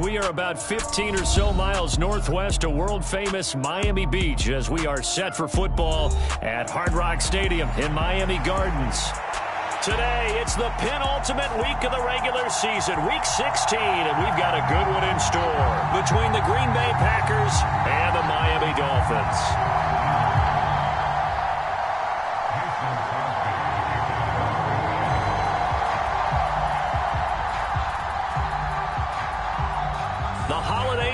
We are about 15 or so miles northwest of world-famous Miami Beach as we are set for football at Hard Rock Stadium in Miami Gardens. Today, it's the penultimate week of the regular season, Week 16, and we've got a good one in store between the Green Bay Packers and the Miami Dolphins.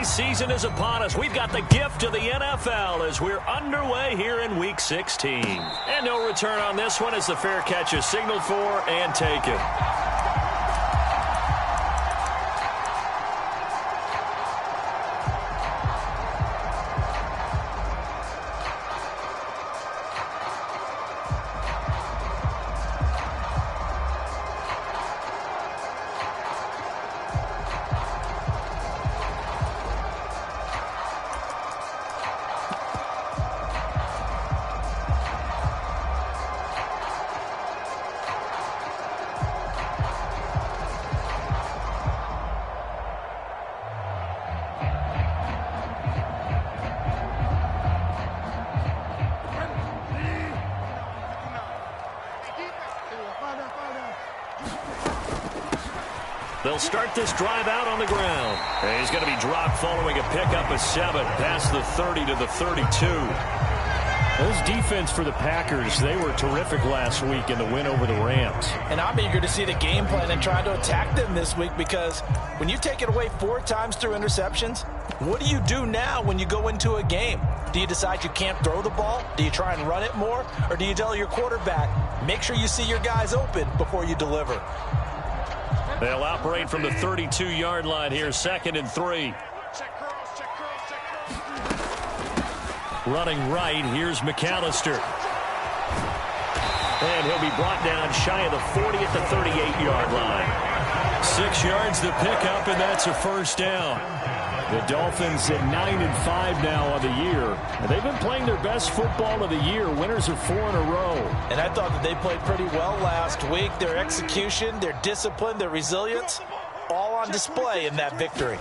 Season is upon us. We've got the gift of the NFL as we're underway here in Week 16. And no return on this one as the fair catch is signaled for and taken. They'll start this drive out on the ground. And he's going to be dropped following a pickup of 7 past the 30 to the 32. Those defense for the Packers, they were terrific last week in the win over the Rams. And I'm eager to see the game plan and try to attack them this week because when you take it away 4 times through interceptions, what do you do now when you go into a game? Do you decide you can't throw the ball? Do you try and run it more? Or do you tell your quarterback, make sure you see your guys open before you deliver? They'll operate from the 32-yard line here, 2nd and 3. Running right, here's McAllister. And he'll be brought down shy of the 40 at the 38-yard line. 6 yards to pick up, and that's a first down. The Dolphins at 9-5 now on the year. And they've been playing their best football of the year. Winners of 4 in a row. And I thought that they played pretty well last week. Their execution, their discipline, their resilience, all on display in that victory.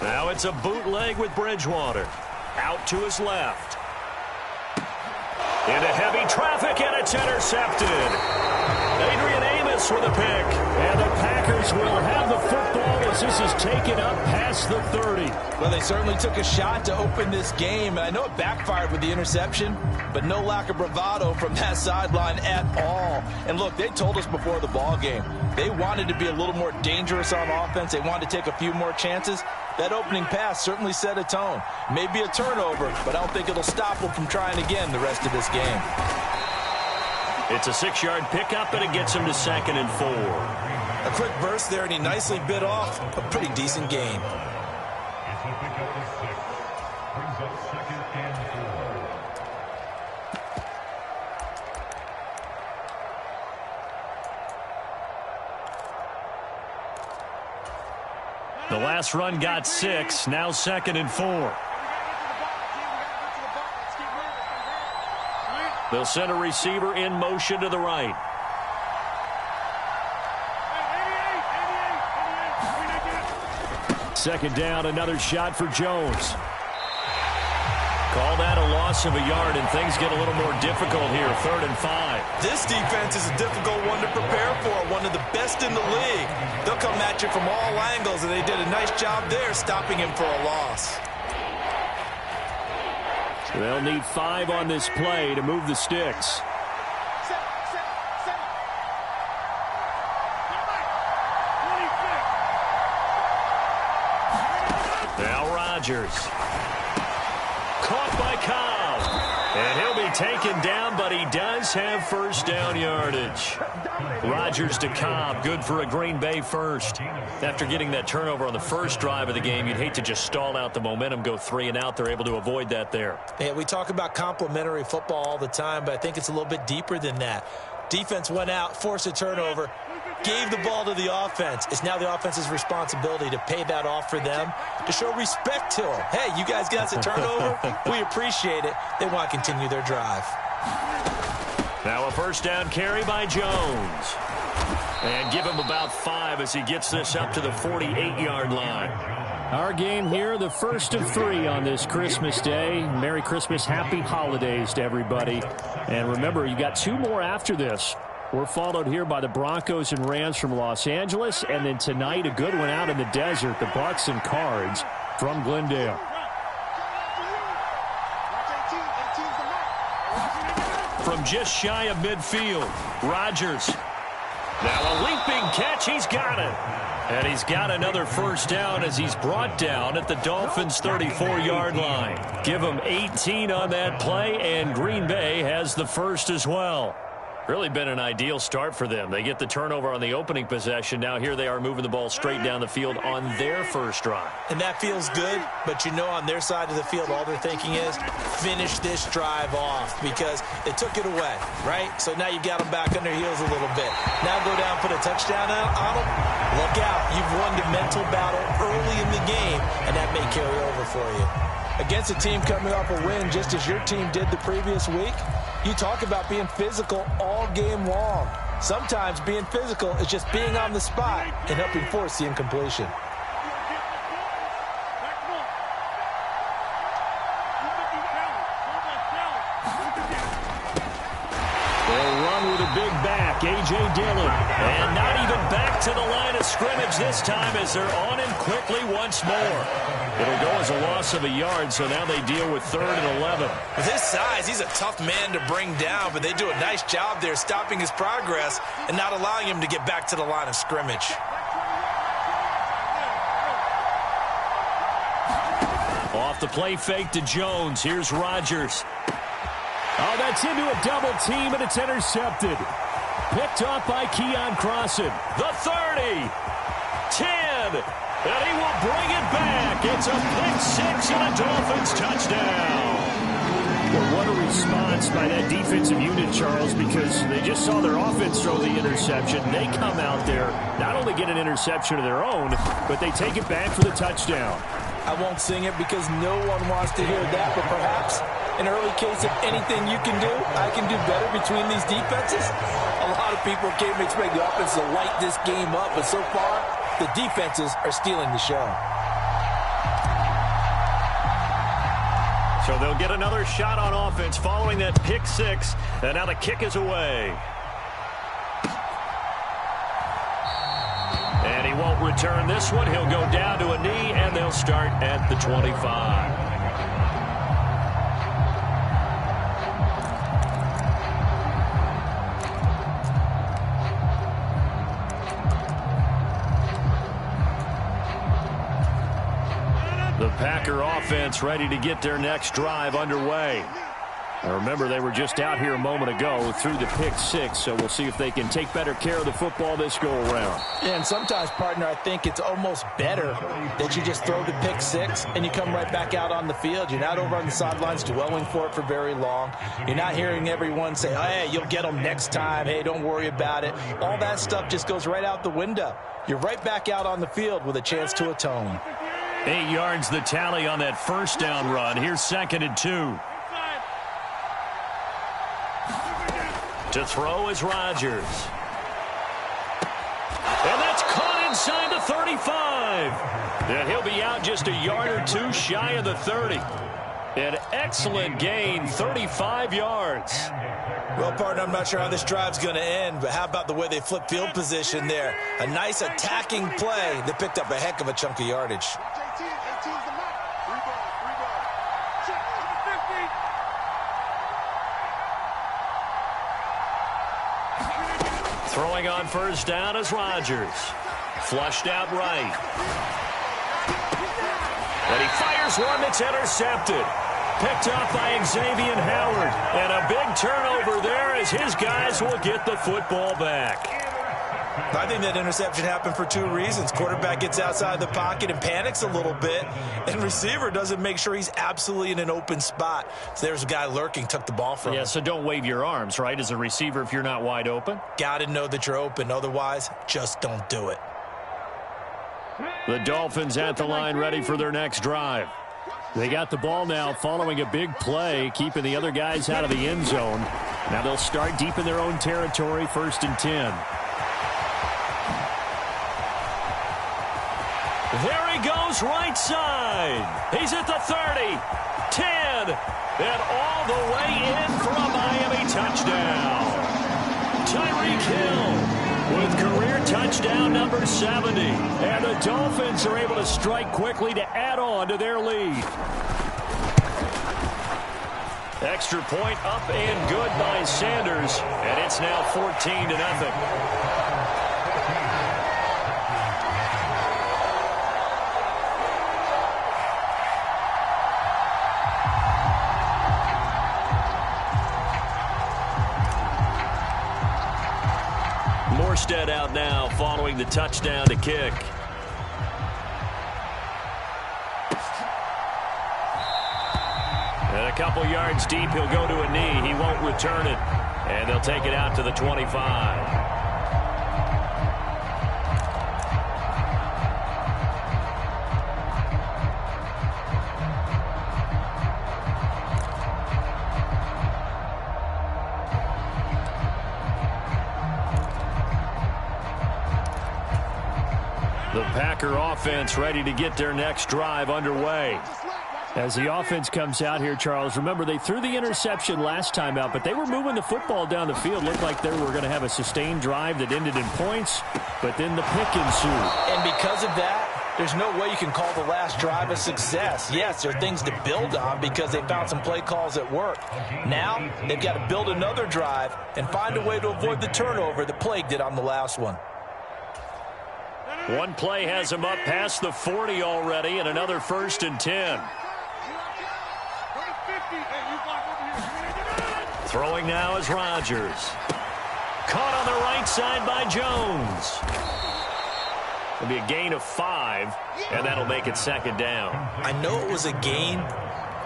Now it's a bootleg with Bridgewater. Out to his left. Into heavy traffic, and it's intercepted. Adrian Amos with a pick. And the Packers will have the football as this is taken up past the 30. Well, they certainly took a shot to open this game. And I know it backfired with the interception, but no lack of bravado from that sideline at all. And look, they told us before the ball game, they wanted to be a little more dangerous on offense. They wanted to take a few more chances. That opening pass certainly set a tone. Maybe a turnover, but I don't think it'll stop them from trying again the rest of this game. It's a 6-yard pickup, and it gets him to 2nd and 4. A quick burst there, and he nicely bit off a pretty decent gain. The last run got 6, now 2nd and 4. They'll send a receiver in motion to the right. Second down, another shot for Jones. Call that a loss of a yard, and things get a little more difficult here, 3rd and 5. This defense is a difficult one to prepare for, one of the best in the league. They'll come at you from all angles, and they did a nice job there stopping him for a loss. They'll need 5 on this play to move the sticks. Now Rodgers. Caught by Cobb. And he'll be taken down, but he does have first down yardage. Rodgers to Cobb, good for a Green Bay first. After getting that turnover on the first drive of the game, you'd hate to just stall out the momentum, go 3 and out. They're able to avoid that there. Yeah, we talk about complementary football all the time, but I think it's a little bit deeper than that. Defense went out, forced a turnover, gave the ball to the offense. It's now the offense's responsibility to pay that off for them, to show respect to them. Hey, you guys got us a turnover? We appreciate it. They want to continue their drive. Now a first down carry by Jones. And give him about 5 as he gets this up to the 48-yard line. Our game here, the first of 3 on this Christmas Day. Merry Christmas, happy holidays to everybody. And remember, you got 2 more after this. We're followed here by the Broncos and Rams from Los Angeles. And then tonight, a good one out in the desert, the Bucks and Cards from Glendale. From just shy of midfield, Rodgers. Now a leaping catch, he's got it. And he's got another first down as he's brought down at the Dolphins' 34-yard line. Give him 18 on that play, and Green Bay has the first as well. Really been an ideal start for them. They get the turnover on the opening possession. Now here they are moving the ball straight down the field on their first drive. And that feels good, but you know on their side of the field all they're thinking is finish this drive off because they took it away, right? So now you've got them back on their heels a little bit. Now go down, put a touchdown on them. Look out. You've won the mental battle early in the game, and that may carry over for you. Against a team coming off a win just as your team did the previous week, you talk about being physical all game long. Sometimes being physical is just being on the spot and helping force the incompletion. They'll run with a big back, A.J. Dillon. And not even back to the line of scrimmage this time as they're on him quickly once more. It'll go as a loss of a yard, so now they deal with 3rd and 11. With his size, he's a tough man to bring down, but they do a nice job there stopping his progress and not allowing him to get back to the line of scrimmage. Off the play fake to Jones. Here's Rodgers. Oh, that's into a double team, and it's intercepted. Picked off by Keon Crossan. The 30. 10. And he will bring it back. It's a pick 6 and a Dolphins touchdown. Well, what a response by that defensive unit, Charles, because they just saw their offense throw the interception. They come out there, not only get an interception of their own, but they take it back for the touchdown. I won't sing it because no one wants to hear that, but perhaps an early case of anything you can do, I can do better between these defenses. A lot of people can't expect the offense to light this game up, but so far, the defenses are stealing the show. So they'll get another shot on offense following that pick 6, and now the kick is away. And he won't return this one. He'll go down to a knee, and they'll start at the 25. The Packer offense ready to get their next drive underway. Now remember, they were just out here a moment ago through the pick 6, so we'll see if they can take better care of the football this go-around. And sometimes, partner, I think it's almost better that you just throw the pick 6 and you come right back out on the field. You're not over on the sidelines dwelling for it for very long. You're not hearing everyone say, hey, you'll get them next time. Hey, don't worry about it. All that stuff just goes right out the window. You're right back out on the field with a chance to atone. 8 yards the tally on that first down run. Here's 2nd and 2. To throw is Rodgers. And that's caught inside the 35. And he'll be out just a yard or 2 shy of the 30. An excellent gain, 35 yards. Well, partner, I'm not sure how this drive's going to end, but how about the way they flip field position there? A nice attacking play that picked up a heck of a chunk of yardage. Throwing on first down is Rodgers. Flushed out right. And he fires one that's intercepted. Picked off by Xavier Howard. And a big turnover there as his guys will get the football back. I think that interception happened for 2 reasons. Quarterback gets outside the pocket and panics a little bit, and receiver doesn't make sure he's absolutely in an open spot. So there's a guy lurking, took the ball from him. Yeah, so don't wave your arms, right, as a receiver if you're not wide open. Got to know that you're open. Otherwise, just don't do it. The Dolphins at the line ready for their next drive. They got the ball now following a big play, keeping the other guys out of the end zone. Now they'll start deep in their own territory, 1st and 10. There he goes, right side. He's at the 30, 10, and all the way in for a Miami touchdown. Tyreek Hill with career touchdown number 70. And the Dolphins are able to strike quickly to add on to their lead. Extra point up and good by Sanders, and it's now 14-0. Morstead out now following the touchdown to kick. And a couple yards deep, he'll go to a knee. He won't return it. And they'll take it out to the 25. The Packer offense ready to get their next drive underway. As the offense comes out here, Charles, remember they threw the interception last time out, but they were moving the football down the field. Looked like they were going to have a sustained drive that ended in points, but then the pick ensued. And because of that, there's no way you can call the last drive a success. Yes, there are things to build on because they found some play calls that work. Now, they've got to build another drive and find a way to avoid the turnover that plagued it on the last one. One play has him up past the 40 already, and another 1st and 10. Throwing now is Rodgers. Caught on the right side by Jones. It'll be a gain of 5, and that'll make it 2nd down. I know it was a gain,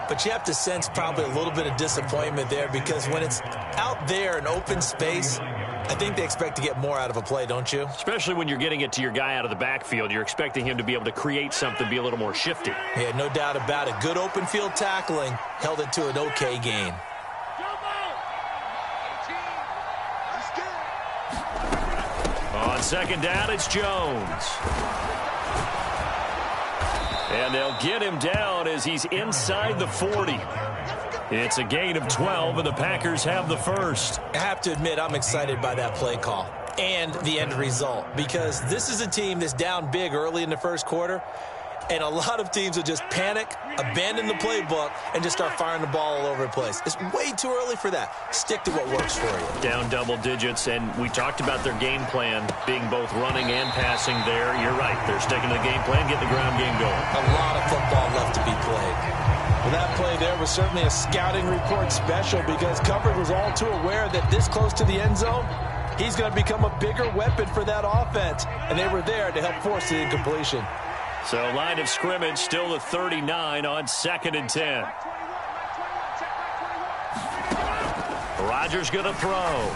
but you have to sense probably a little bit of disappointment there because when it's out there in open space, I think they expect to get more out of a play, don't you? Especially when you're getting it to your guy out of the backfield. You're expecting him to be able to create something, be a little more shifty. Yeah, no doubt about it. Good open field tackling held it to an okay gain. On 2nd down, it's Jones. And they'll get him down as he's inside the 40. It's a gain of 12, and the Packers have the first. I have to admit, I'm excited by that play call and the end result because this is a team that's down big early in the first quarter, and a lot of teams will just panic, abandon the playbook, and just start firing the ball all over the place. It's way too early for that. Stick to what works for you. Down double digits, and we talked about their game plan being both running and passing there. You're right. They're sticking to the game plan, getting the ground game going. A lot of football left to be played. Well, that play there was certainly a scouting report special because coverage was all too aware that this close to the end zone, he's going to become a bigger weapon for that offense, and they were there to help force the incompletion. So line of scrimmage still the 39 on 2nd and 10. Rodgers going to throw.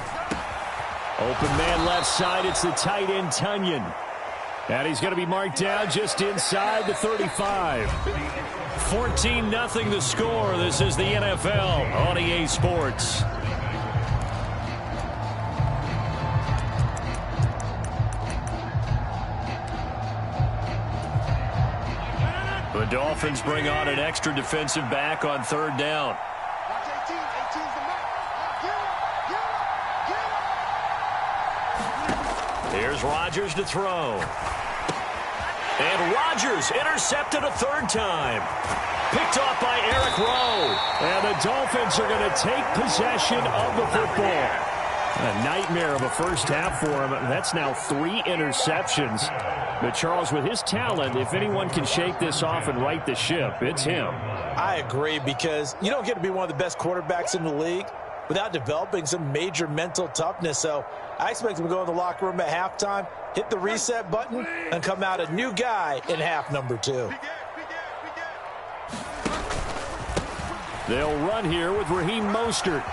Open man left side. It's the tight end Tunyon. And he's going to be marked down just inside the 35. 14-0 the score. This is the NFL on EA Sports. The Dolphins bring on an extra defensive back on 3rd down. Here's Rodgers to throw. And Rodgers intercepted a 3rd time. Picked off by Eric Rowe. And the Dolphins are going to take possession of the football. A nightmare of a first half for him. That's now 3 interceptions. But Charles, with his talent, if anyone can shake this off and right the ship, it's him. I agree because you don't get to be one of the best quarterbacks in the league without developing some major mental toughness. So I expect him to go in the locker room at halftime, hit the reset button, and come out a new guy in half number 2. They'll run here with Raheem Mostert.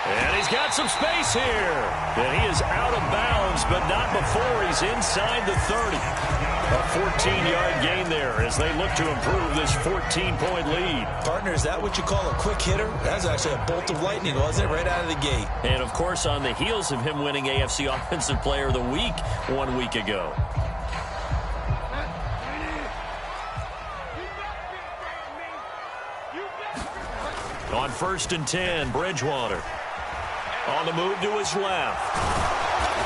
And he's got some space here. And he is out of bounds, but not before he's inside the 30. A 14-yard gain there as they look to improve this 14-point lead. Partner, is that what you call a quick hitter? That's actually a bolt of lightning, wasn't it? Right out of the gate. And, of course, on the heels of him winning AFC Offensive Player of the Week 1 week ago. On 1st and 10, Bridgewater. On the move to his left.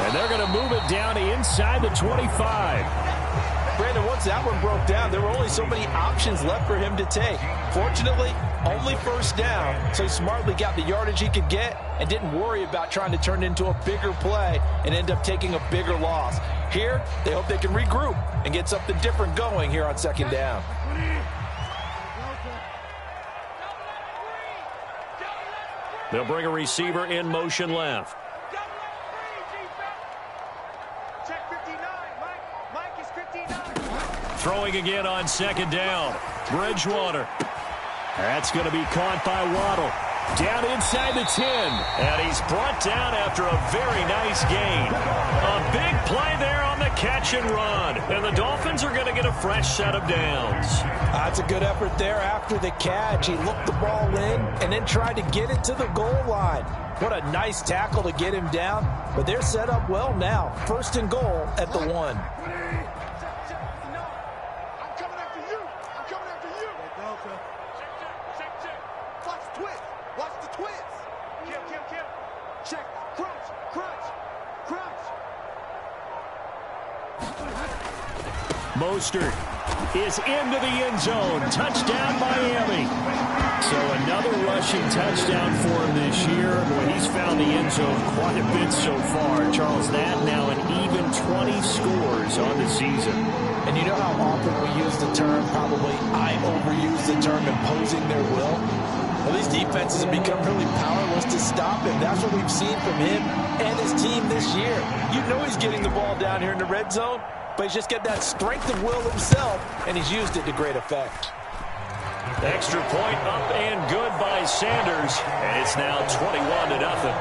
And they're going to move it down to inside the 25. Brandon, once that one broke down, there were only so many options left for him to take. Fortunately, only 1st down, so he smartly got the yardage he could get and didn't worry about trying to turn it into a bigger play and end up taking a bigger loss. Here, they hope they can regroup and get something different going here on 2nd down. They'll bring a receiver in motion left. Throwing again on 2nd down. Bridgewater. That's going to be caught by Waddle. Down inside the 10. And he's brought down after a very nice gain. A big play there on the catch and run. And the Dolphins are going to get a fresh set of downs. That's a good effort there after the catch. He looked the ball in and then tried to get it to the goal line. What a nice tackle to get him down. But they're set up well now. 1st and goal at the 1. Mostert is into the end zone. Touchdown, Miami. So another rushing touchdown for him this year. Boy, he's found the end zone quite a bit so far. Charles, that now an even 20 scores on the season. And you know how often we use the term, probably I overuse the term imposing their will? Well, these defenses have become really powerless to stop him. That's what we've seen from him and his team this year. You know he's getting the ball down here in the red zone, but he's just got that strength of will himself, and he's used it to great effect. Extra point up and good by Sanders, and it's now 21-0.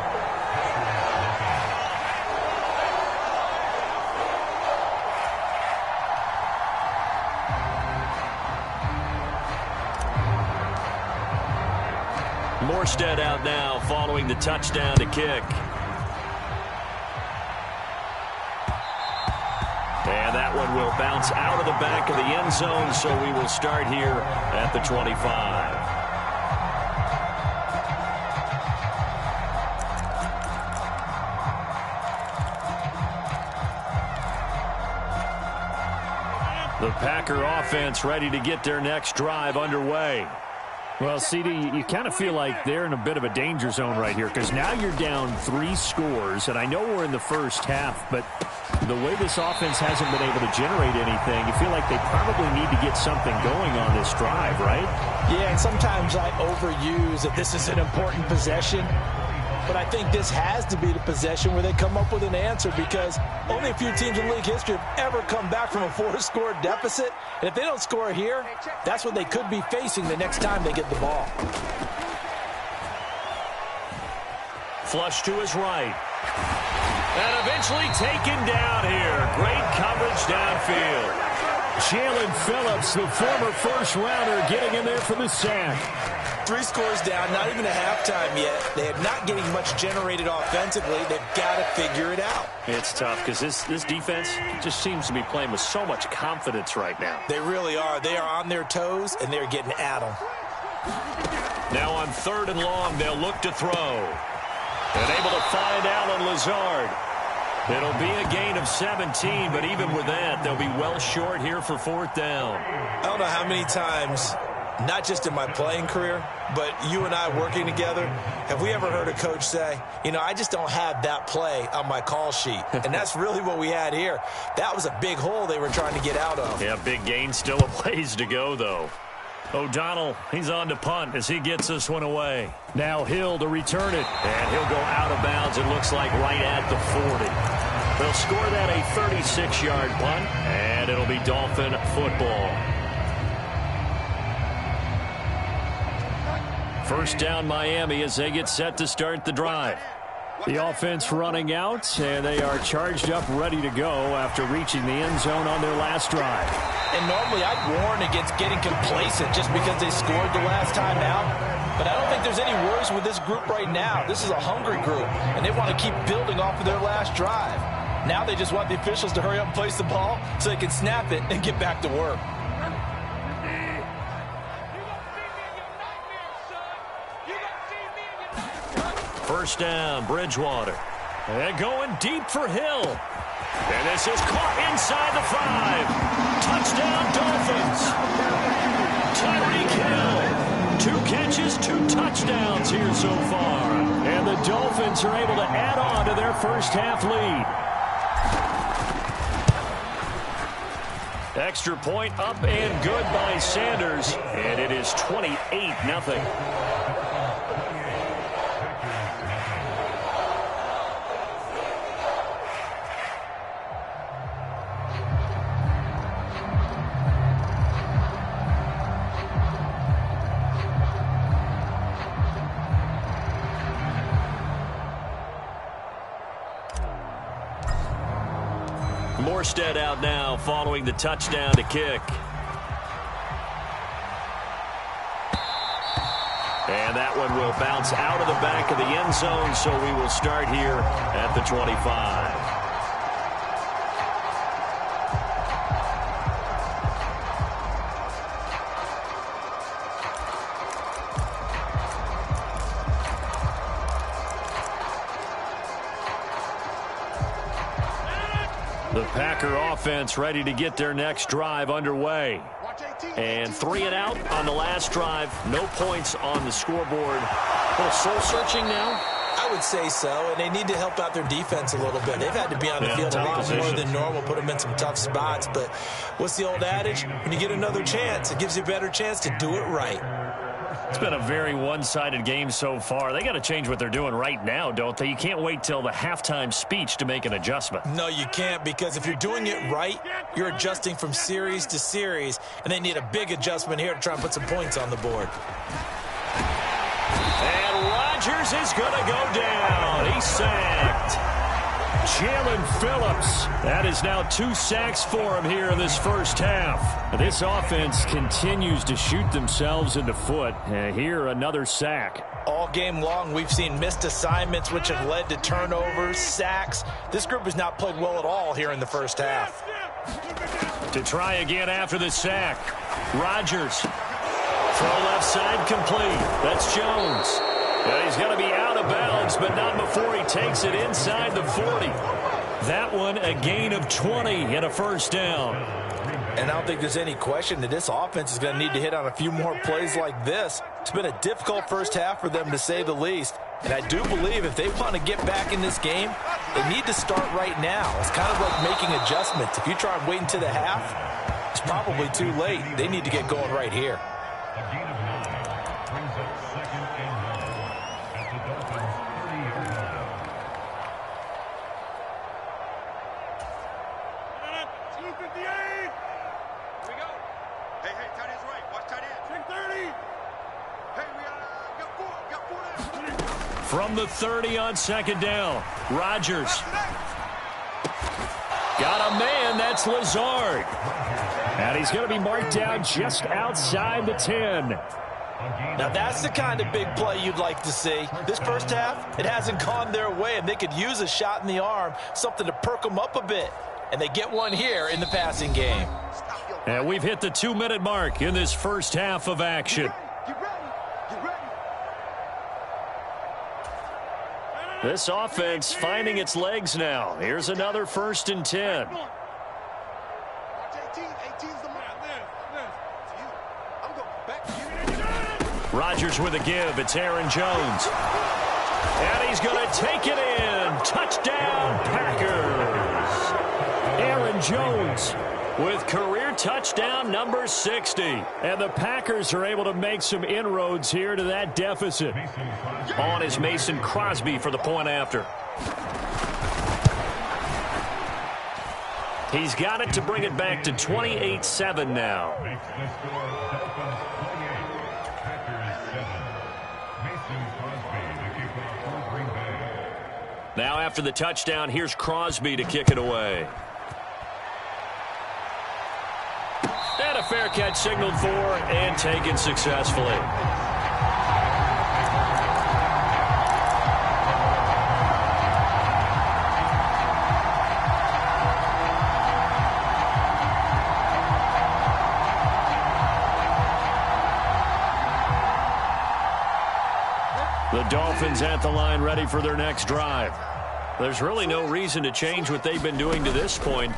Morstead out now following the touchdown to kick. And that one will bounce out of the back of the end zone, so we will start here at the 25. The Packer offense ready to get their next drive underway. Well, CD, you kind of feel like they're in a bit of a danger zone right here because now you're down 3 scores, and I know we're in the first half, but the way this offense hasn't been able to generate anything, you feel like they probably need to get something going on this drive, right? Yeah, and sometimes I overuse that this is an important possession, but I think this has to be the possession where they come up with an answer because only a few teams in league history have ever come back from a 4-score deficit. And if they don't score here, that's what they could be facing the next time they get the ball. Flush to his right. And eventually taken down here. Great coverage downfield. Jalen Phillips, the former first-rounder, getting in there for the sack. 3 scores down, not even a halftime yet. They are not getting much generated offensively. They've got to figure it out. It's tough because this defense just seems to be playing with so much confidence right now. They really are. They are on their toes, and they're getting at them. Now on 3rd and long, they'll look to throw. And able to find Allen Lazard. It'll be a gain of 17, but even with that, they'll be well short here for 4th down. I don't know how many times, not just in my playing career, but you and I working together, have we ever heard a coach say, you know, I just don't have that play on my call sheet. And that's really what we had here. That was a big hole they were trying to get out of. Yeah, big gain, still a ways to go, though. O'Donnell, he's on to punt as he gets this one away. Now Hill to return it. And he'll go out of bounds, it looks like, right at the 40. They'll score that a 36-yard punt, and it'll be Dolphin football. 1st down Miami as they get set to start the drive. The offense running out, and they are charged up, ready to go after reaching the end zone on their last drive. And normally I'd warn against getting complacent just because they scored the last time out. But I don't think there's any worries with this group right now. This is a hungry group, and they want to keep building off of their last drive. Now they just want the officials to hurry up and place the ball so they can snap it and get back to work. First down, Bridgewater. And going deep for Hill. And this is caught inside the 5. Touchdown, Dolphins. Tyreek Hill. 2 catches, 2 touchdowns here so far. And the Dolphins are able to add on to their first half lead. Extra point up and good by Sanders. And it is 28-0. Morstead out now following the touchdown to kick. And that one will bounce out of the back of the end zone, so we will start here at the 25. The Packer offense ready to get their next drive underway. And 3 and out on the last drive. No points on the scoreboard. A little soul-searching now? I would say so, and they need to help out their defense a little bit. They've had to be on the field a lot more than normal, put them in some tough spots. But what's the old adage? When you get another chance, it gives you a better chance to do it right. It's been a very one-sided game so far. They got to change what they're doing right now, don't they? You can't wait till the halftime speech to make an adjustment. No, you can't, because if you're doing it right, you're adjusting from series to series, and they need a big adjustment here to try and put some points on the board. And Rodgers is going to go down. He's sacked. Jalen Phillips. That is now 2 sacks for him here in this first half. This offense continues to shoot themselves in the foot. Here, another sack. All game long, we've seen missed assignments, which have led to turnovers, sacks. This group has not played well at all here in the first half. To try again after the sack. Rodgers. Throw left side complete. That's Jones. And he's going to be out of bounds, but not before he takes it inside the 40. That one a gain of 20 and a first down. And I don't think there's any question that this offense is going to need to hit on a few more plays like this. It's been a difficult first half for them, to say the least. And I do believe if they want to get back in this game, they need to start right now. It's kind of like making adjustments. If you try and wait until the half, it's probably too late. They need to get going right here. From the 30 on second down, Rodgers. Got a man, that's Lazard. And he's going to be marked down just outside the 10. Now that's the kind of big play you'd like to see. This first half, it hasn't gone their way, and they could use a shot in the arm, something to perk them up a bit. And they get one here in the passing game. And we've hit the 2-minute mark in this first half of action. This offense finding its legs now. Here's another 1st and 10. Rodgers with a give. It's Aaron Jones. And he's going to take it in. Touchdown, Packers. Aaron Jones with career touchdown number 60. And the Packers are able to make some inroads here to that deficit. On is Mason Crosby for the point after. He's got it to bring it back to 28-7 now. Now after the touchdown, here's Crosby to kick it away. And a fair catch signaled for and taken successfully. The Dolphins at the line ready for their next drive. There's really no reason to change what they've been doing to this point.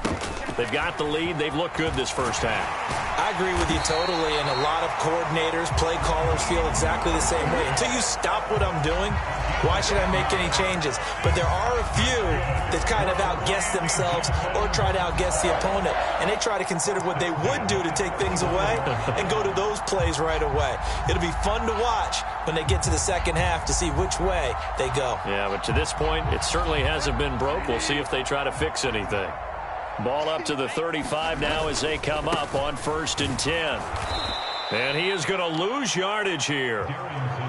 They've got the lead. They've looked good this first half. I agree with you totally, and a lot of coordinators, play callers feel exactly the same way. Until you stop what I'm doing, why should I make any changes? But there are a few that kind of outguess themselves or try to outguess the opponent, and they try to consider what they would do to take things away and go to those plays right away. It'll be fun to watch when they get to the second half to see which way they go. Yeah, but to this point, it certainly hasn't been broke. We'll see if they try to fix anything. Ball up to the 35 now as they come up on 1st and 10. And he is going to lose yardage here.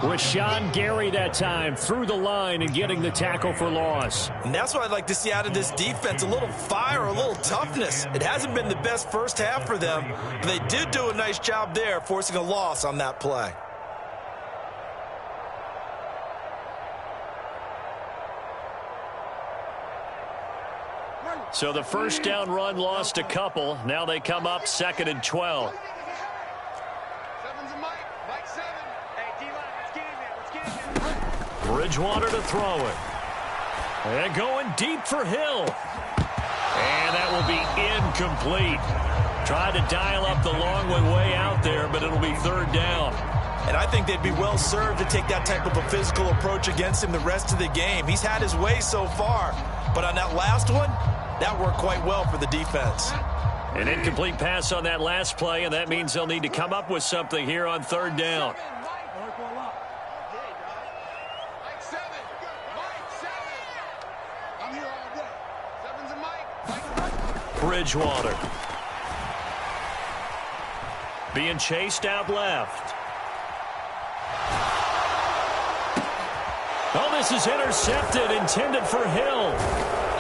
Rashawn Gary that time through the line and getting the tackle for loss. And that's what I'd like to see out of this defense, a little fire, a little toughness. It hasn't been the best first half for them, but they did do a nice job there forcing a loss on that play. So the first down run lost a couple. Now they come up 2nd and 12. Bridgewater to throw it. And going deep for Hill. And that will be incomplete. Tried to dial up the long one way out there, but it'll be 3rd down. And I think they'd be well served to take that type of a physical approach against him the rest of the game. He's had his way so far, but on that last one, that worked quite well for the defense. An incomplete pass on that last play, and that means they'll need to come up with something here on 3rd down. Bridgewater. Being chased out left. Oh, this is intercepted, intended for Hill.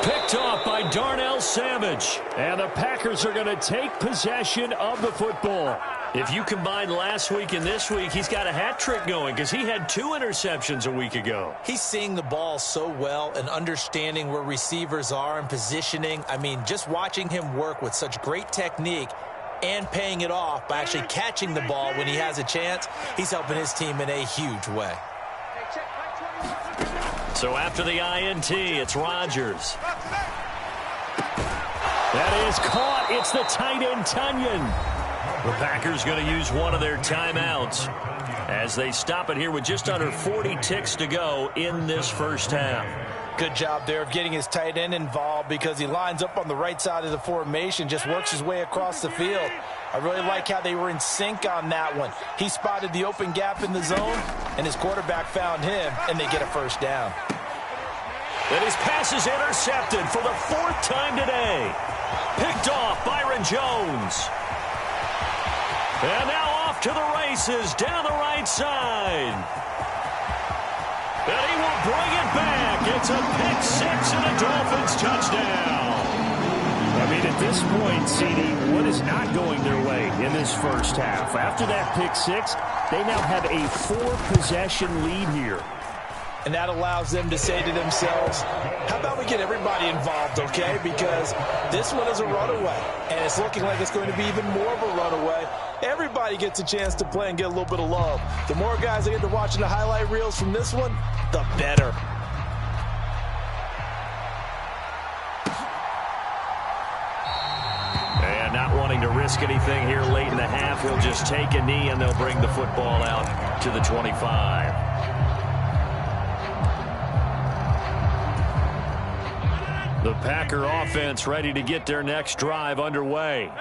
Picked off by Darnell Savage. And the Packers are going to take possession of the football. If you combine last week and this week, he's got a hat trick going because he had 2 interceptions a week ago. He's seeing the ball so well and understanding where receivers are and positioning. I mean, just watching him work with such great technique and paying it off by actually catching the ball when he has a chance, he's helping his team in a huge way. So after the INT, it's Rodgers. That is caught. It's the tight end, Tunyon. The Packers going to use one of their timeouts as they stop it here with just under 40 ticks to go in this first half. Good job there of getting his tight end involved because he lines up on the right side of the formation, just works his way across the field. I really like how they were in sync on that one. He spotted the open gap in the zone, and his quarterback found him, and they get a first down. And his pass is intercepted for the 4th time today. Picked off Byron Jones. And now off to the races down the right side. And he will bring it back. It's a pick-6 and a Dolphins touchdown. I mean, at this point, CD, what is not going their way in this first half? After that pick-6, they now have a 4-possession lead here. And that allows them to say to themselves, how about we get everybody involved, okay? Because this one is a runaway, and it's looking like it's going to be even more of a runaway. Everybody gets a chance to play and get a little bit of love. The more guys that get to watching the highlight reels from this one, the better. And not wanting to risk anything here late in the half, he'll just take a knee, and they'll bring the football out to the 25. The Packer offense ready to get their next drive underway.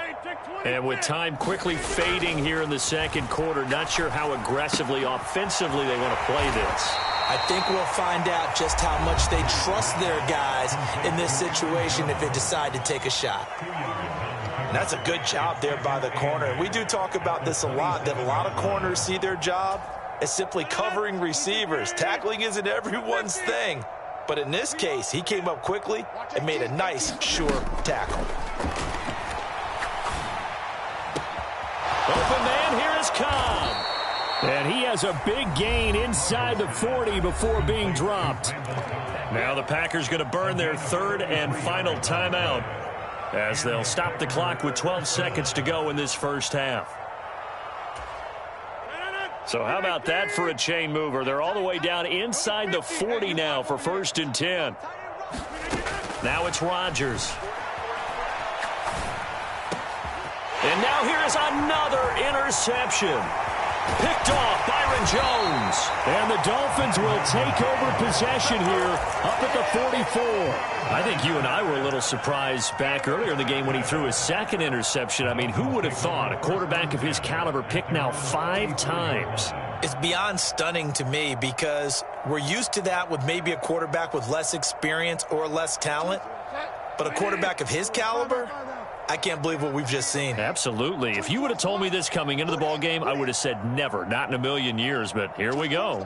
And with time quickly fading here in the second quarter, not sure how aggressively, offensively they want to play this. I think we'll find out just how much they trust their guys in this situation if they decide to take a shot. And that's a good job there by the corner. And we do talk about this a lot, that a lot of corners see their job as simply covering receivers. Tackling isn't everyone's thing. But in this case, he came up quickly and made a nice, sure tackle. Open man, here is Cobb. And he has a big gain inside the 40 before being dropped. Now the Packers going to burn their 3rd and final timeout as they'll stop the clock with 12 seconds to go in this first half. So how about that for a chain mover? They're all the way down inside the 40 now for 1st and 10. Now it's Rodgers. And now here is another interception. Picked off Byron Jones. And the Dolphins will take over possession here up at the 44. I think you and I were a little surprised back earlier in the game when he threw his second interception. I mean, who would have thought a quarterback of his caliber picked now 5 times? It's beyond stunning to me because we're used to that with maybe a quarterback with less experience or less talent. But a quarterback of his caliber, I can't believe what we've just seen. Absolutely. If you would have told me this coming into the ball game, I would have said never, not in a million years. But here we go.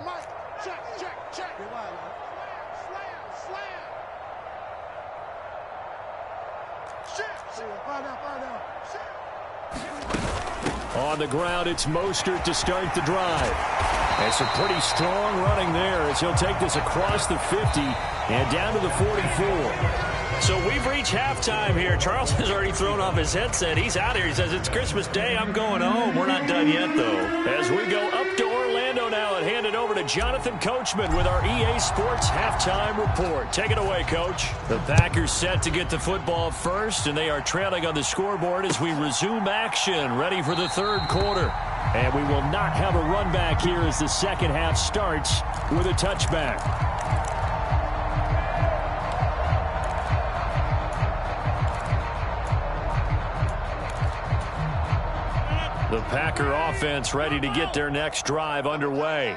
On the ground, it's Mostert to start the drive. And some pretty strong running there as he'll take this across the 50 and down to the 44. So we've reached halftime here. Charles has already thrown off his headset. He's out here. He says, it's Christmas Day. I'm going home. We're not done yet, though. As we go up to Orlando now and hand it over to Jonathan Coachman with our EA Sports Halftime Report. Take it away, Coach. The Packers set to get the football first, and they are trailing on the scoreboard as we resume action, ready for the 3rd quarter. And we will not have a run back here as the second half starts with a touchback. The Packer offense ready to get their next drive underway.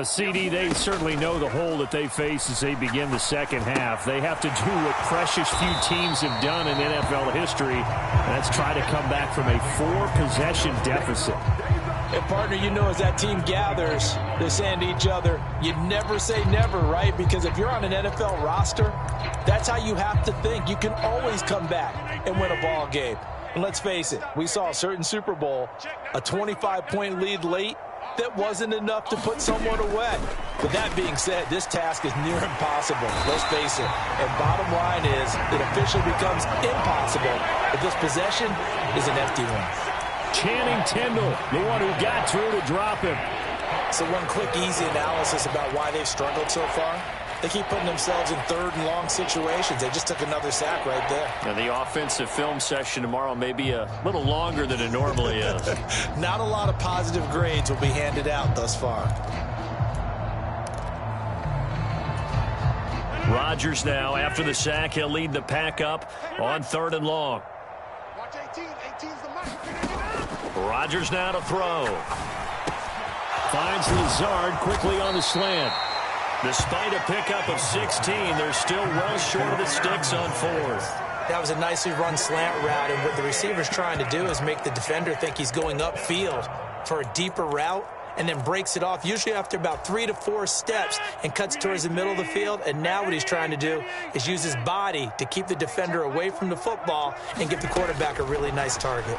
CD, they certainly know the hole that they face as they begin the second half. They have to do what precious few teams have done in NFL history, and that's try to come back from a 4-possession deficit. And, partner, you know, as that team gathers, they're saying to each other, you never say never, right? Because if you're on an NFL roster, that's how you have to think. You can always come back and win a ball game. And let's face it, we saw a certain Super Bowl, a 25-point lead late, that wasn't enough to put someone away. But that being said, this task is near impossible. Let's face it. And bottom line is, it officially becomes impossible if this possession is an empty one. Channing Tindall, the one who got through to drop him. So one quick, easy analysis about why they've struggled so far. They keep putting themselves in 3rd and long situations. They just took another sack right there. Now, the offensive film session tomorrow may be a little longer than it normally is. Not a lot of positive grades will be handed out thus far. Rodgers now, after the sack, he'll lead the pack up on 3rd and long. Rodgers now to throw. Finds Lazard quickly on the slant. Despite a pickup of 16, they're still well short of the sticks on 4th. That was a nicely run slant route, and what the receiver's trying to do is make the defender think he's going upfield for a deeper route, and then breaks it off, usually after about 3 to 4 steps, and cuts towards the middle of the field. And now what he's trying to do is use his body to keep the defender away from the football and give the quarterback a really nice target.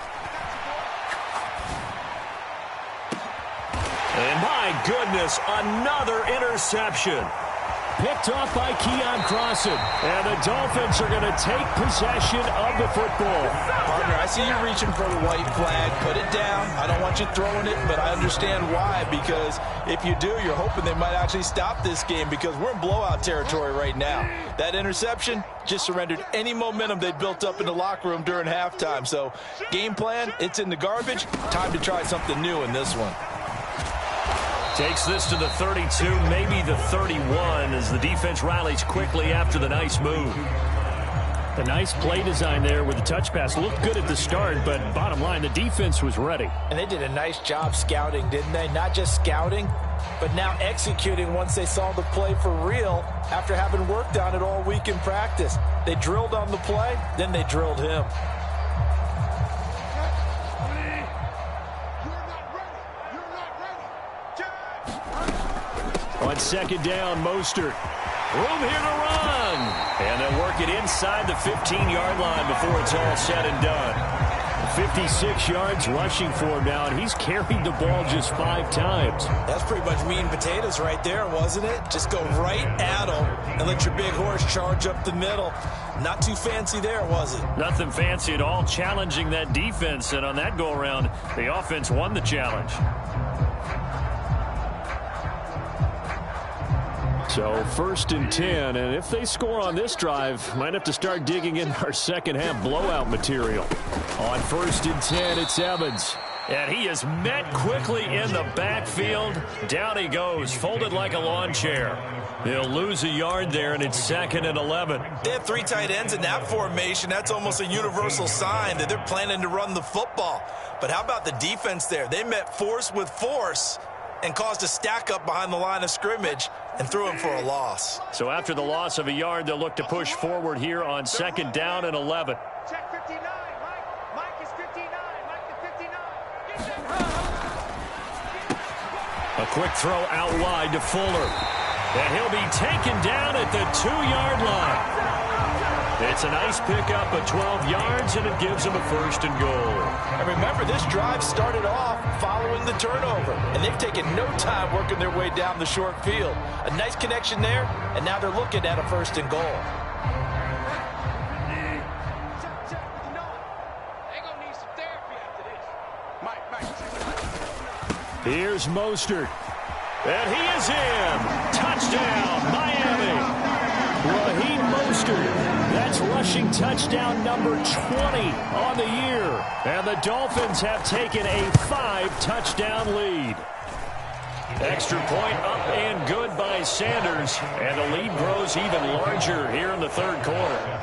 And my goodness, another interception. Picked off by Keon Crossan. And the Dolphins are going to take possession of the football. Partner, I see you reaching for the white flag. Put it down. I don't want you throwing it, but I understand why. Because if you do, you're hoping they might actually stop this game because we're in blowout territory right now. That interception just surrendered any momentum they built up in the locker room during halftime. So game plan, it's in the garbage. Time to try something new in this one. Takes this to the 32, maybe the 31, as the defense rallies quickly after the nice move. A nice play design there with the touch pass. Looked good at the start, but bottom line, the defense was ready. And they did a nice job scouting, didn't they? Not just scouting, but now executing once they saw the play for real after having worked on it all week in practice. They drilled on the play, then they drilled him. On 2nd down, Mostert. Room here to run. And they'll work it inside the 15-yard line before it's all said and done. 56 yards rushing for him now, and he's carried the ball just 5 times. That's pretty much meat and potatoes right there, wasn't it? Just go right at him and let your big horse charge up the middle. Not too fancy there, was it? Nothing fancy at all, challenging that defense. And on that go-around, the offense won the challenge. So 1st and 10, and if they score on this drive, might have to start digging in our second half blowout material. On 1st and 10, it's Evans. And he is met quickly in the backfield. Down he goes, folded like a lawn chair. He'll lose a yard there, and it's 2nd and 11. They have 3 tight ends in that formation. That's almost a universal sign that they're planning to run the football. But how about the defense there? They met force with force and caused a stack up behind the line of scrimmage and threw him for a loss. So after the loss of a yard, they'll look to push forward here on 2nd down and 11. Check 59. Mike is 59. Mike is 59. A quick throw out wide to Fuller. And he'll be taken down at the 2-yard line. It's a nice pickup of 12 yards, and it gives him a 1st and goal. And remember, this drive started off following the turnover, and they've taken no time working their way down the short field. A nice connection there, and now they're looking at a 1st and goal. Here's Mostert. And he is in. Touchdown, Miami. Raheem Mostert. That's rushing touchdown number 20 on the year. And the Dolphins have taken a 5-touchdown lead. Extra point up and good by Sanders. And the lead grows even larger here in the 3rd quarter.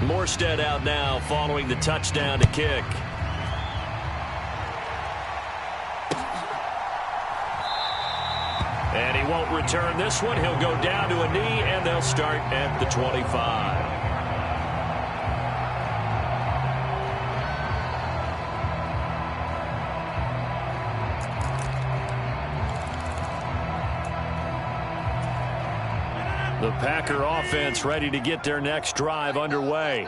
Morstead out now following the touchdown to kick. And he won't return this one. He'll go down to a knee, and they'll start at the 25. The Packer offense ready to get their next drive underway.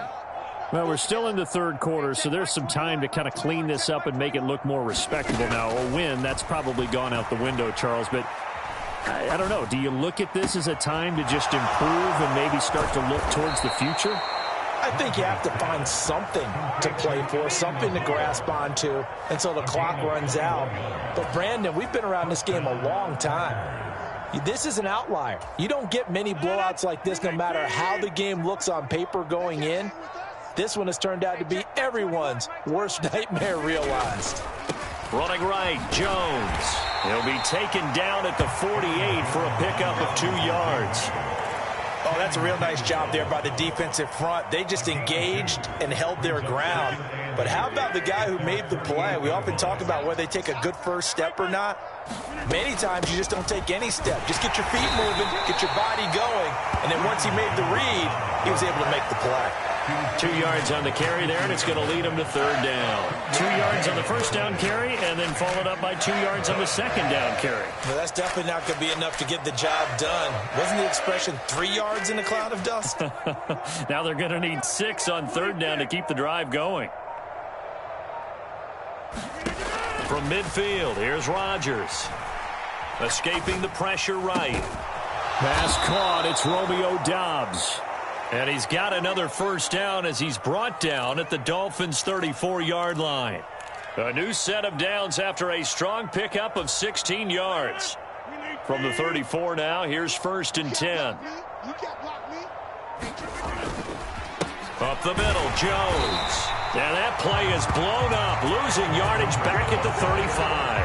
Well, we're still in the 3rd quarter, so there's some time to kind of clean this up and make it look more respectable now. A win, that's probably gone out the window, Charles. But I don't know. Do you look at this as a time to just improve and maybe start to look towards the future? I think you have to find something to play for, something to grasp onto until the clock runs out. But, Brandon, we've been around this game a long time. This is an outlier. You don't get many blowouts like this no matter how the game looks on paper going in. This one has turned out to be everyone's worst nightmare realized. Running right, Jones. He'll be taken down at the 48 for a pickup of 2 yards. Oh, that's a real nice job there by the defensive front. They just engaged and held their ground. But how about the guy who made the play? We often talk about whether they take a good first step or not. Many times you just don't take any step. Just get your feet moving, get your body going, and then once he made the read, he was able to make the play. 2 yards on the carry there, and it's going to lead him to 3rd down. 2 yards on the 1st down carry, and then followed up by 2 yards on the 2nd down carry. Well, that's definitely not going to be enough to get the job done. Wasn't the expression 3 yards in a cloud of dust? Now they're going to need 6 on 3rd down to keep the drive going. From midfield, here's Rodgers. Escaping the pressure right. Pass caught, it's Romeo Doubs. And he's got another 1st down as he's brought down at the Dolphins' 34-yard line. A new set of downs after a strong pickup of 16 yards. From the 34 now, here's 1st and 10. Up the middle, Jones. And that play is blown up, losing yardage back at the 35.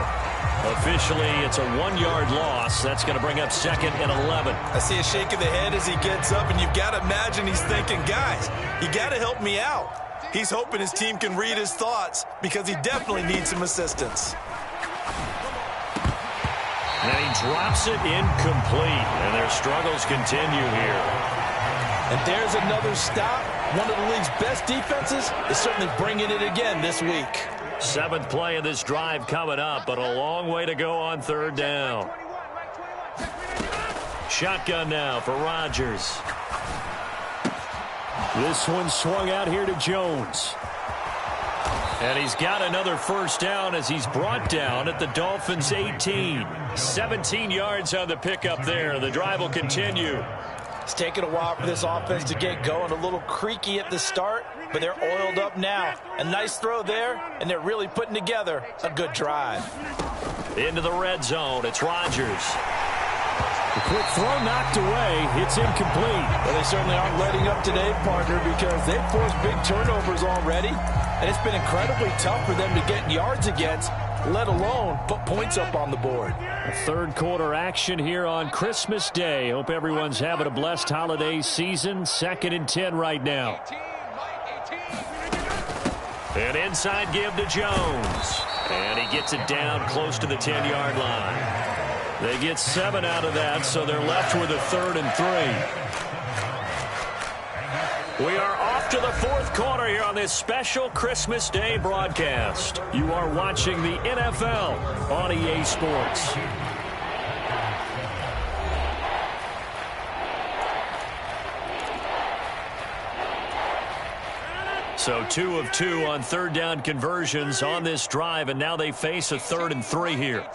Officially, it's a 1-yard loss. That's going to bring up 2nd and 11. I see a shake of the head as he gets up, and you've got to imagine he's thinking, guys, you got to help me out. He's hoping his team can read his thoughts because he definitely needs some assistance. And he drops it incomplete, and their struggles continue here. And there's another stop. One of the league's best defenses is certainly bringing it again this week. 7th play of this drive coming up, but a long way to go on 3rd down. Shotgun now for Rodgers. This one swung out here to Jones. And he's got another first down as he's brought down at the Dolphins' 18. 17 yards on the pickup there. The drive will continue. It's taken a while for this offense to get going. A little creaky at the start, but they're oiled up now. A nice throw there, and they're really putting together a good drive. Into the red zone. It's Rodgers. The quick throw knocked away. It's incomplete. Well, they certainly aren't letting up today, partner, because they've forced big turnovers already, and it's been incredibly tough for them to get yards against, let alone put points up on the board. Third quarter action here on Christmas Day. Hope everyone's having a blessed holiday season. 2nd and 10 right now. An inside give to Jones. And he gets it down close to the 10-yard line. They get 7 out of that, so they're left with a 3rd and 3. We are off to the 4th quarter here on this special Christmas Day broadcast. You are watching the NFL on EA Sports. So 2 of 2 on 3rd down conversions on this drive, and now they face a 3rd and 3 here.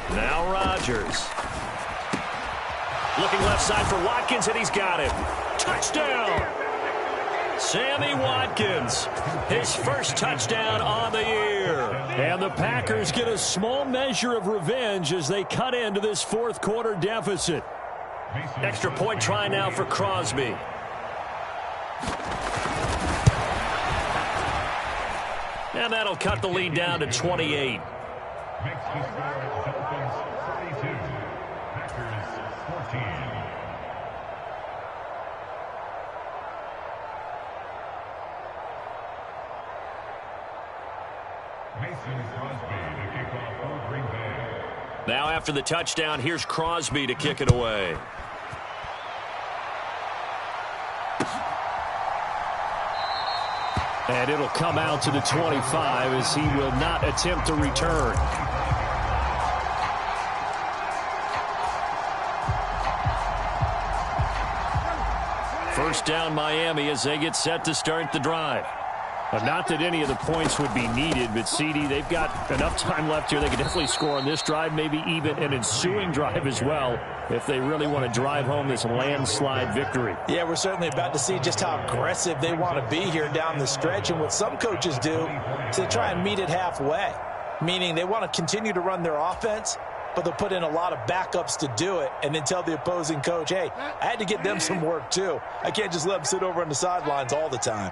Now Rodgers. Looking left side for Watkins, and he's got him. Touchdown! Sammy Watkins, his first touchdown on the year. And the Packers get a small measure of revenge as they cut into this 4th quarter deficit. Extra point try now for Crosby. And that'll cut the lead down to 28. Now after the touchdown, here's Crosby to kick it away. And it'll come out to the 25 as he will not attempt to return. First down Miami as they get set to start the drive. Not that any of the points would be needed, but CD, they've got enough time left here. They can definitely score on this drive, maybe even an ensuing drive as well, if they really want to drive home this landslide victory. Yeah, we're certainly about to see just how aggressive they want to be here down the stretch. And what some coaches do is they try and meet it halfway, meaning they want to continue to run their offense, but they'll put in a lot of backups to do it and then tell the opposing coach, hey, I had to get them some work too. I can't just let them sit over on the sidelines all the time.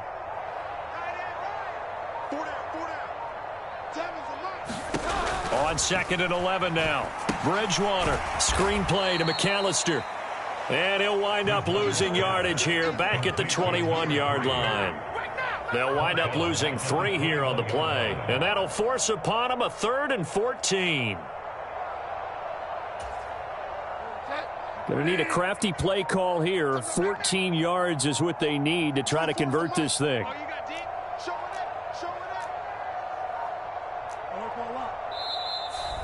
On 2nd and 11 now. Bridgewater, screen play to McAllister. And he'll wind up losing yardage here back at the 21-yard line. They'll wind up losing 3 here on the play. And that'll force upon him a 3rd and 14. Going to need a crafty play call here. 14 yards is what they need to try to convert this thing.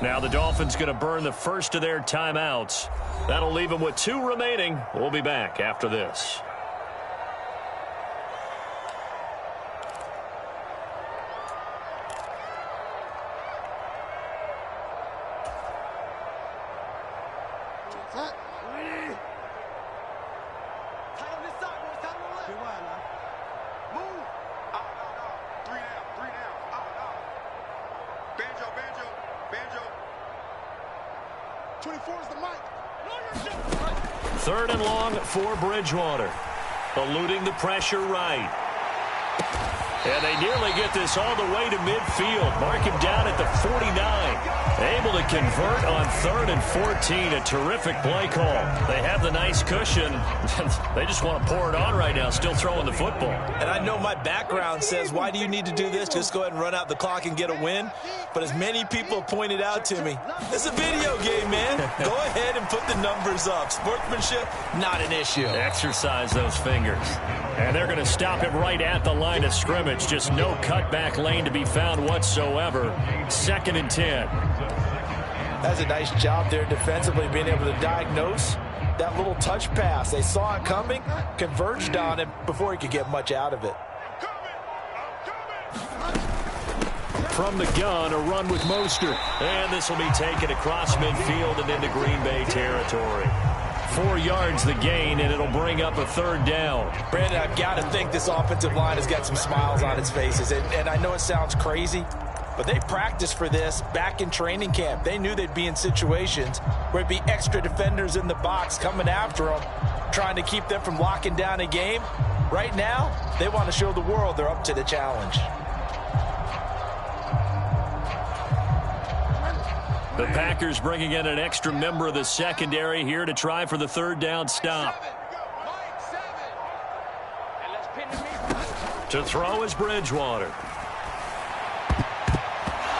Now the Dolphins going to burn the first of their timeouts. That'll leave them with 2 remaining. We'll be back after this. Third and long for Bridgewater. Eluding the pressure right. And they nearly get this all the way to midfield. Mark him down at the 49. Able to convert on 3rd and 14. A terrific play call. They have the nice cushion. They just want to pour it on right now, still throwing the football. And I know my background says, why do you need to do this? Just go ahead and run out the clock and get a win. But as many people pointed out to me, it's a video game, man. Go ahead and put the numbers up. Sportsmanship, not an issue. Exercise those fingers. And they're going to stop him right at the line of scrimmage. Just no cutback lane to be found whatsoever. 2nd and 10. That's a nice job there defensively, being able to diagnose that little touch pass. They saw it coming, converged on him before he could get much out of it. From the gun, a run with Mostert. And this will be taken across midfield and into Green Bay territory. 4 yards the gain, and it'll bring up a third down. Brandon, I've got to think this offensive line has got some smiles on its faces. And I know it sounds crazy, but they practiced for this back in training camp. They knew they'd be in situations where it'd be extra defenders in the box coming after them, trying to keep them from locking down a game. Right now, they want to show the world they're up to the challenge. The Packers bringing in an extra member of the secondary here to try for the third down stop. To throw is Bridgewater.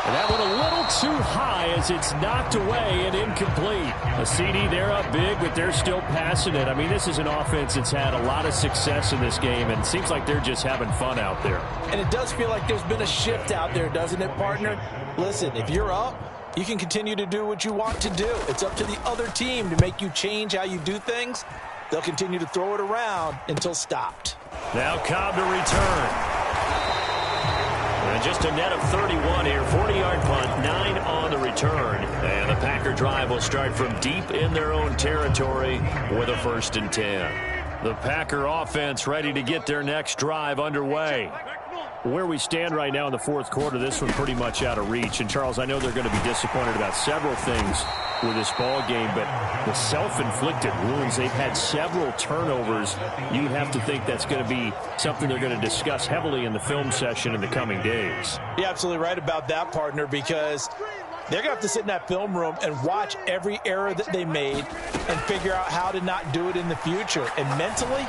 And that one a little too high as it's knocked away and incomplete. A CD, they're up big, but they're still passing it. I mean, this is an offense that's had a lot of success in this game, and it seems like they're just having fun out there. And it does feel like there's been a shift out there, doesn't it, partner? Listen, if you're up, you can continue to do what you want to do. It's up to the other team to make you change how you do things. They'll continue to throw it around until stopped. Now Cobb to return. And just a net of 31 here. 40-yard punt, 9 on the return. And the Packer drive will start from deep in their own territory with a 1st and 10. The Packer offense ready to get their next drive underway. Where we stand right now in the 4th quarter, this one pretty much out of reach. And, Charles, I know they're going to be disappointed about several things with this ball game, but the self-inflicted wounds, they've had several turnovers. You'd have to think that's going to be something they're going to discuss heavily in the film session in the coming days. You're absolutely right about that, partner, because they're going to have to sit in that film room and watch every error that they made and figure out how to not do it in the future. And mentally,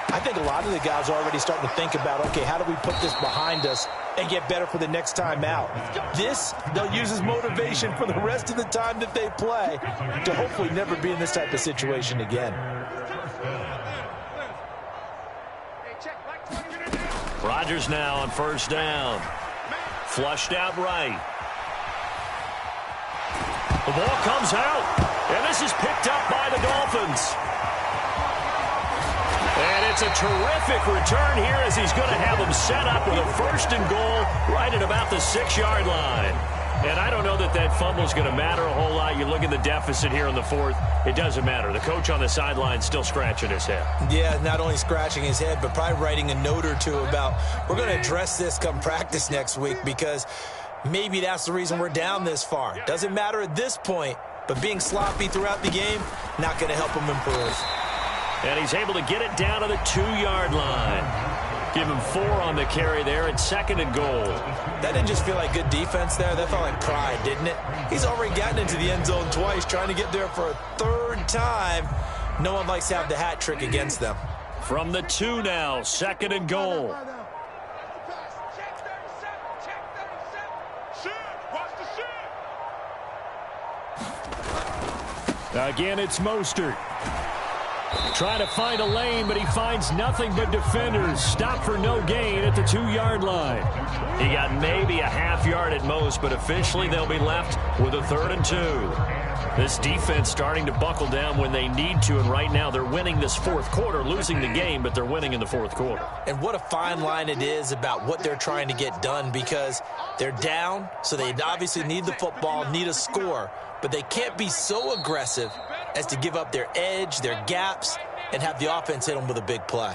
I think a lot of the guys are already starting to think about, okay, how do we put this behind us and get better for the next time out? This, they'll use as motivation for the rest of the time that they play to hopefully never be in this type of situation again. Rodgers now on 1st down. Flushed out right. The ball comes out, and this is picked up by the Dolphins. And it's a terrific return here as he's going to have them set up with a 1st and goal right at about the 6-yard line. And I don't know that that fumble is going to matter a whole lot. You look at the deficit here in the 4th. It doesn't matter. The coach on the sideline still scratching his head. Yeah, not only scratching his head, but probably writing a note or two about, we're going to address this come practice next week because maybe that's the reason we're down this far. Doesn't matter at this point, but being sloppy throughout the game, not going to help him improve. And he's able to get it down to the 2-yard line. Give him 4 on the carry there at 2nd and goal. That didn't just feel like good defense there. That felt like pride, didn't it? He's already gotten into the end zone twice, trying to get there for a 3rd time. No one likes to have the hat trick against them. From the 2 now, 2nd and goal. Again, it's Mostert. Trying to find a lane, but he finds nothing but defenders. Stop for no gain at the 2-yard line. He got maybe a half yard at most, but officially they'll be left with a 3rd and 2. This defense starting to buckle down when they need to, and right now they're winning this 4th quarter, losing the game, but they're winning in the 4th quarter. And what a fine line it is about what they're trying to get done, because they're down, so they obviously need the football, need a score, but they can't be so aggressive as to give up their edge, their gaps, and have the offense hit them with a big play.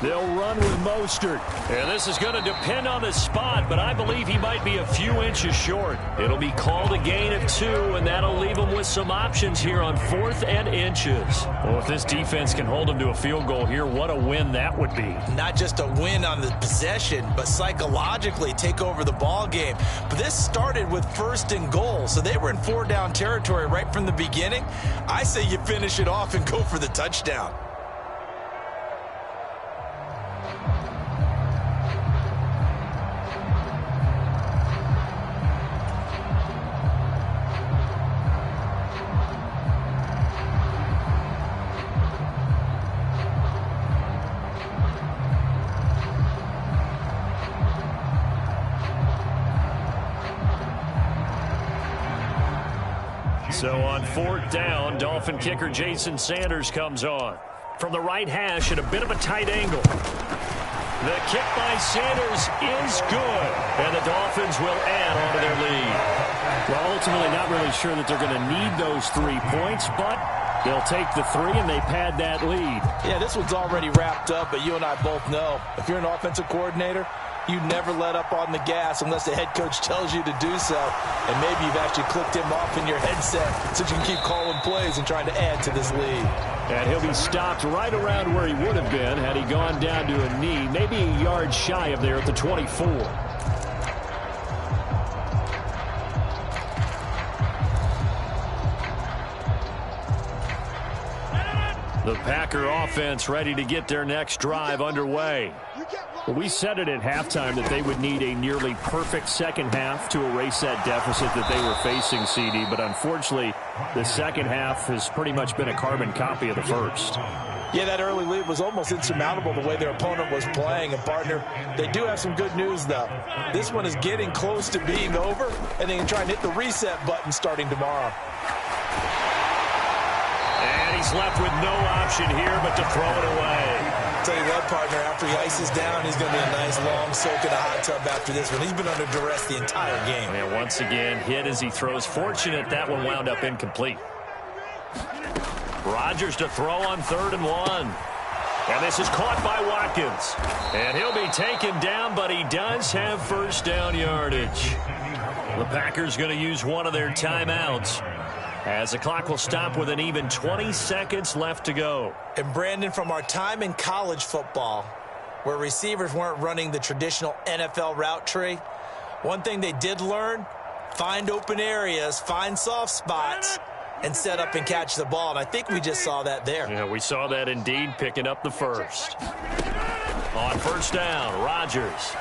They'll run with Mostert. And this is going to depend on the spot, but I believe he might be a few inches short. It'll be called a gain of 2, and that'll leave him with some options here on 4th and inches. Well, if this defense can hold him to a field goal here, what a win that would be. Not just a win on the possession, but psychologically take over the ball game. But this started with 1st and goal, so they were in 4-down territory right from the beginning. I say you finish it off and go for the touchdown. So on 4th down, Dolphin kicker Jason Sanders comes on. From the right hash at a bit of a tight angle. The kick by Sanders is good. And the Dolphins will add on to their lead. Well, ultimately not really sure that they're going to need those 3 points, but they'll take the 3 and they pad that lead. Yeah, this one's already wrapped up, but you and I both know if you're an offensive coordinator, you never let up on the gas unless the head coach tells you to do so. And maybe you've actually clicked him off in your headset so you can keep calling plays and trying to add to this lead. And he'll be stopped right around where he would have been had he gone down to a knee, maybe a yard shy of there at the 24. The Packer offense ready to get their next drive underway. Well, we said it at halftime that they would need a nearly perfect second half to erase that deficit that they were facing, CD. But unfortunately, the second half has pretty much been a carbon copy of the first. Yeah, that early lead was almost insurmountable the way their opponent was playing. And, partner, they do have some good news, though. This one is getting close to being over, and they can try and hit the reset button starting tomorrow. And he's left with no option here but to throw it away. Tell you what, partner, after he ices down, he's going to be a nice long soak in a hot tub after this one. He's been under duress the entire game. And once again, hit as he throws. Fortunate that one wound up incomplete. Rodgers to throw on 3rd and 1. And this is caught by Watkins. And he'll be taken down, but he does have 1st down yardage. The Packers going to use one of their timeouts, as the clock will stop with an even 20 seconds left to go. And Brandon, from our time in college football, where receivers weren't running the traditional NFL route tree, one thing they did learn, find open areas, find soft spots, and set up and catch the ball. And I think we just saw that there. Yeah, we saw that indeed, picking up the first. On 1st down, Rodgers.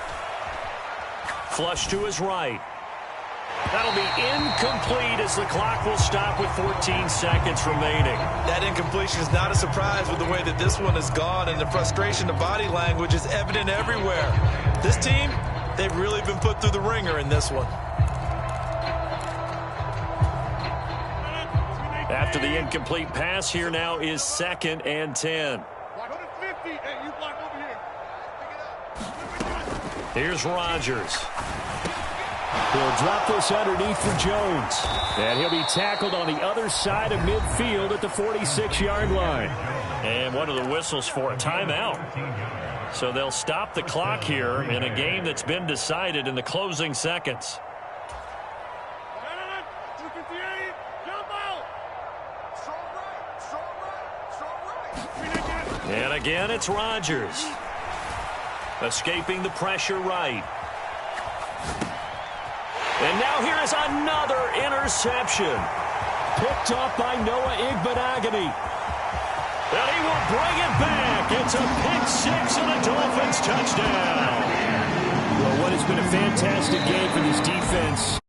Flush to his right. That'll be incomplete as the clock will stop with 14 seconds remaining. That incompletion is not a surprise with the way that this one has gone, and the frustration of body language is evident everywhere. This team, they've really been put through the ringer in this one. After the incomplete pass, here now is 2nd and 10. Here's Rodgers. He'll drop this underneath for Jones. And he'll be tackled on the other side of midfield at the 46-yard line. And one of the whistles for a timeout. So they'll stop the clock here in a game that's been decided in the closing seconds. And again, it's Rodgers. Escaping the pressure right. And now here is another interception. Picked up by Noah Igbenogany. And he will bring it back. It's a pick 6 and a Dolphins touchdown. Well, what has been a fantastic game for this defense